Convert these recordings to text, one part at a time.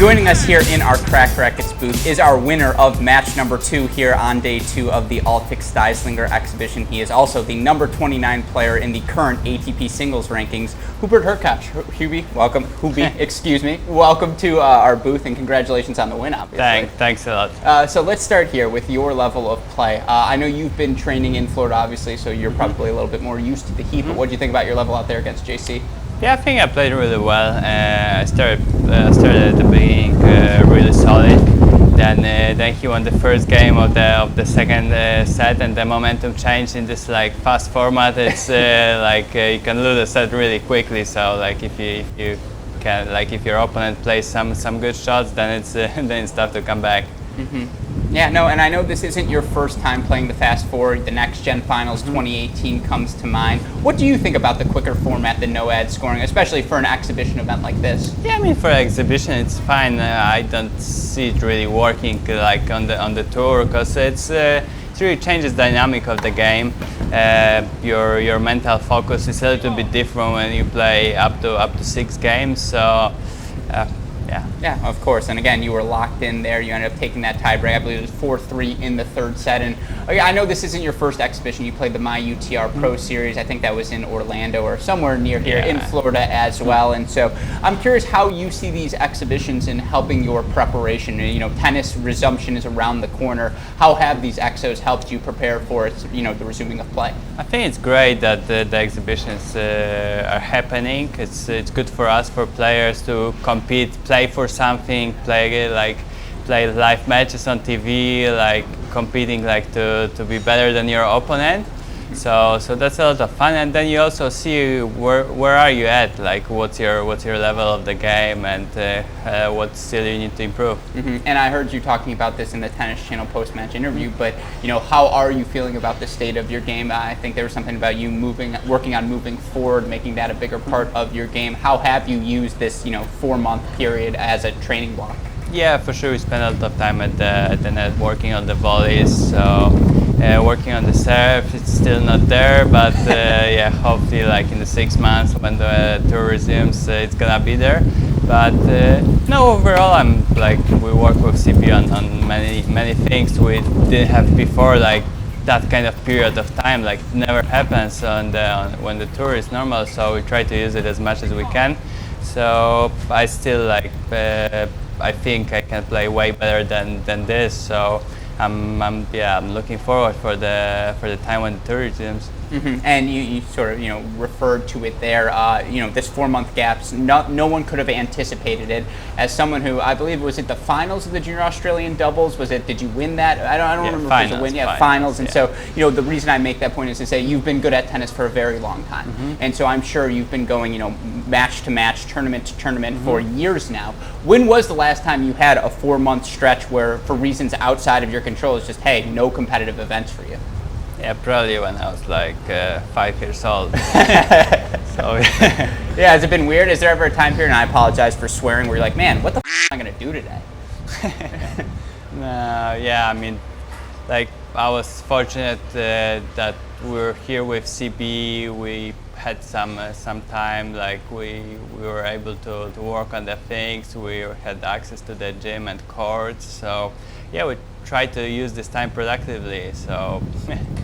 Joining us here in our Cracked Racquets booth is our winner of match number 2 here on day 2 of the Altic Steislinger exhibition. He is also the number 29 player in the current ATP singles rankings, Hubert Hurkacz. Hubie, welcome. Hubie, excuse me. Welcome to our booth and congratulations on the win, obviously. Thanks a lot. So let's start here with your level of play. I know you've been training in Florida, obviously, so you're probably a little bit more used to the heat, but what do you think about your level out there against JC? Yeah, I think I played really well. I started at the beginning really solid. Then he won the first game of the second set, and the momentum changed in this like fast format. It's you can lose a set really quickly. So like if your opponent plays some good shots, then it's tough to come back. Yeah, no, and I know this isn't your first time playing the Fast Four. The Next Gen Finals 2018 comes to mind. What do you think about the quicker format, the no ad scoring, especially for an exhibition event like this? Yeah, I mean for an exhibition it's fine. I don't see it really working like on the tour because it really changes the dynamic of the game. Your mental focus is a little bit different when you play up to 6 games. So. Yeah, of course. And again, you were locked in there. You ended up taking that tiebreak. I believe it was 4-3 in the third set. And I know this isn't your first exhibition. You played the MyUTR Pro Series. I think that was in Orlando or somewhere near here in Florida as well. And so I'm curious how you see these exhibitions in helping your preparation. You know, tennis resumption is around the corner. How have these exos helped you prepare for the resuming of play? I think it's great that the exhibitions are happening. It's good for us, for players to compete, play for something, play live matches on TV, like competing to be better than your opponent. So that's a lot of fun, and then you also see where are you at, like what's your level of the game, and what still you need to improve. And I heard you talking about this in the Tennis Channel post-match interview, but how are you feeling about the state of your game? I think there was something about you working on moving forward, making that a bigger part of your game. How have you used this 4-month period as a training block? Yeah, for sure. We spent a lot of time at the net working on the volleys. So. Working on the serve, it's still not there, but yeah, hopefully like in the 6 months when the tour resumes, it's gonna be there. But no, overall, we work with CP on many things we didn't have before, like that kind of period of time, like never happens when the tour is normal. So we try to use it as much as we can. So I still I think I can play way better than this. So. I'm looking forward for the time when the tour resumes. And you sort of referred to it there. This 4-month gap. No one could have anticipated it. As someone who I believe was it the finals of the Junior Australian Doubles? Did you win that? I don't remember finals, if it was a win. Yeah, finals. And so the reason I make that point is to say you've been good at tennis for a very long time, and so I'm sure you've been going match to match, tournament to tournament for years now. When was the last time you had a 4-month stretch where, for reasons outside of your control, it's just no competitive events for you? Yeah, probably when I was like 5 years old. So yeah, has it been weird? Is there ever a time period, and I apologize for swearing, where you're like, man, what the am I gonna do today? No, yeah, I mean, like I was fortunate that we were here with CB. We had some time, like we were able to work on the things. We had access to the gym and courts. So yeah, we tried to use this time productively. So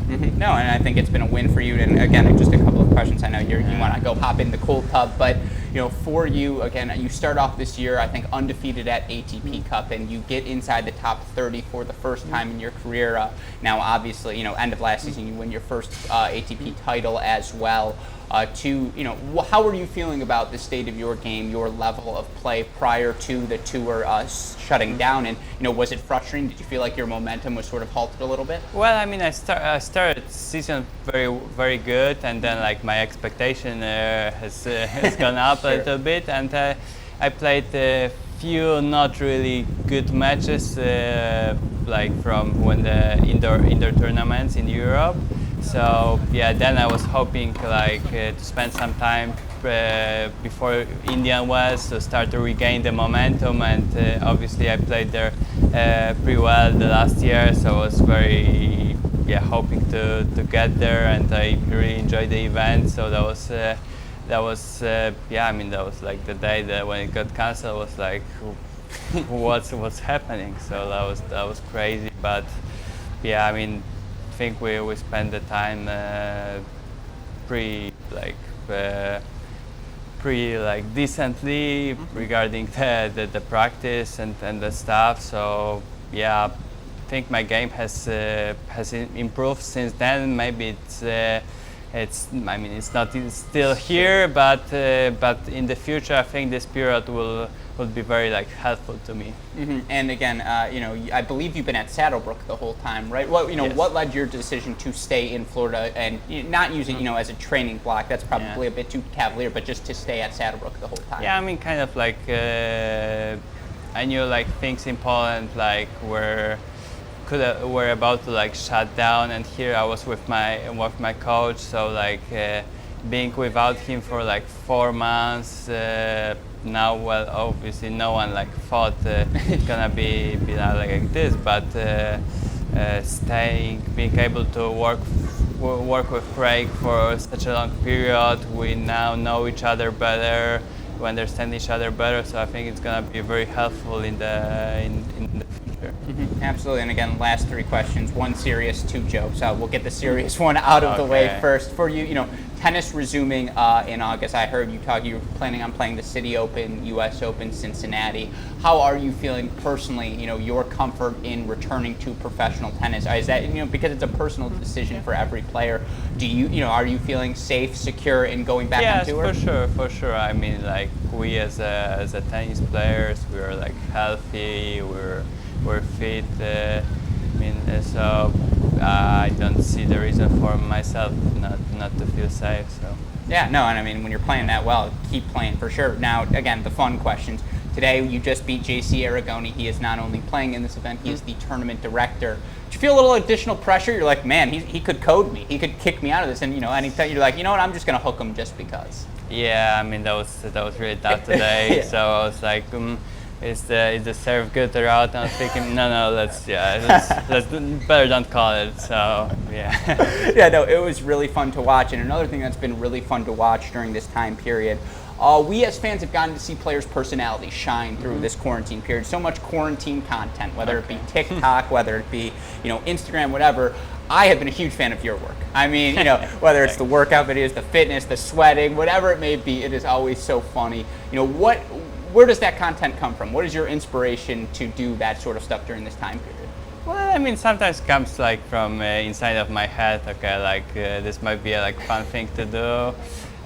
no, and I think it's been a win for you. And again, just a couple of questions. I know you want to go hop in the cold tub, but for you, again, you start off this year, I think, undefeated at ATP Cup, and you get inside the top 30 for the first time in your career. Now, obviously, end of last season, you win your first ATP title as well. How are you feeling about the state of your game, your level of play prior to the tour shutting down? And was it frustrating? Did you feel like your momentum was sort of halted a little bit? Well, I mean, I started the season very, very good, and then like my expectation has gone up a little bit, and I played a few not really good matches, like from when the indoor tournaments in Europe. So yeah, then I was hoping to spend some time before Indian Wells to start to regain the momentum, and obviously I played there pretty well the last year, so I was very hoping to get there, and I really enjoyed the event. So that was like the day that when it got cancelled was like what's happening. So that was crazy. But yeah, I mean, I think we spent the time pretty decently regarding the practice and the stuff. So yeah, I think my game has improved since then. Maybe I mean, it's not still here, but in the future, I think this period will be very helpful to me. And again, I believe you've been at Saddlebrook the whole time, right? Yes. What led your decision to stay in Florida and not use it, as a training block? That's probably a bit too cavalier, but just to stay at Saddlebrook the whole time. Yeah, I mean, kind of I knew things in Poland were about to shut down, and here I was with my coach, so being without him for 4 months. Now, well, obviously no one thought it's gonna be like this, but being able to work with Craig for such a long period, we now know each other better, we understand each other better, so I think it's gonna be very helpful in the future. Absolutely, and again, last 3 questions, 1 serious, 2 jokes. We'll get the serious one out of the way first. For you, tennis resuming in August. I heard you talk. You're planning on playing the City Open, U.S. Open, Cincinnati. How are you feeling personally? Your comfort in returning to professional tennis. Is that because it's a personal decision for every player? Do you are you feeling safe, secure in going back on tour? Yes, for sure. I mean, we as a tennis players, we're healthy. We're fit. So I don't see the reason for myself not to feel safe. So. Yeah, no, and I mean, when you're playing that well, keep playing for sure. Now, again, the fun questions. Today, you just beat JC Aragoni. He is not only playing in this event, he is the tournament director. Do you feel a little additional pressure? You're like, man, he could code me. He could kick me out of this. And, anytime you're like, you know what, I'm just going to hook him just because. Yeah, I mean, that was really tough today. So I was like, is the serve good or out? And I was thinking, no, let's better don't call it. So yeah. Yeah, no, it was really fun to watch. And another thing that's been really fun to watch during this time period, we as fans have gotten to see players' personalities shine through this quarantine period. So much quarantine content, whether it be TikTok, whether it be Instagram, whatever. I have been a huge fan of your work. I mean, whether it's the workout videos, the fitness, the sweating, whatever it may be, it is always so funny. Where does that content come from? What is your inspiration to do that sort of stuff during this time period? Well, I mean, sometimes comes from inside of my head. Okay, this might be a fun thing to do.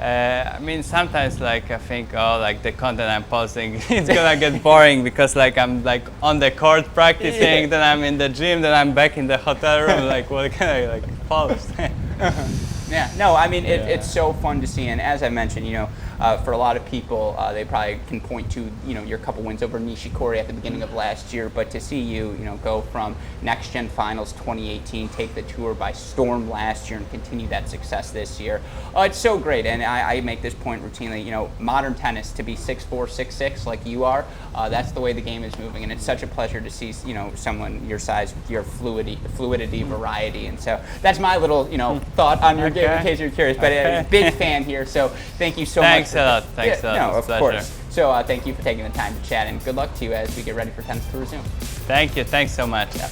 I mean, sometimes I think, the content I'm posting is gonna get boring because I'm on the court practicing, then I'm in the gym, then I'm back in the hotel room. What can I post? Yeah, no, I mean, it's so fun to see, and as I mentioned, for a lot of people, they probably can point to, your couple wins over Nishikori at the beginning of last year, but to see you, go from Next Gen Finals 2018, take the tour by storm last year, and continue that success this year, it's so great, and I make this point routinely, modern tennis, to be 6'4", 6'6", like you are, that's the way the game is moving, and it's such a pleasure to see, someone your size with your fluidity, variety, and so that's my little, thought on your game in case you're curious, but a big fan here, so thank you so much. Thanks a lot. No, of course. So thank you for taking the time to chat, and good luck to you as we get ready for tennis to resume. Thank you. Thanks so much. Yeah.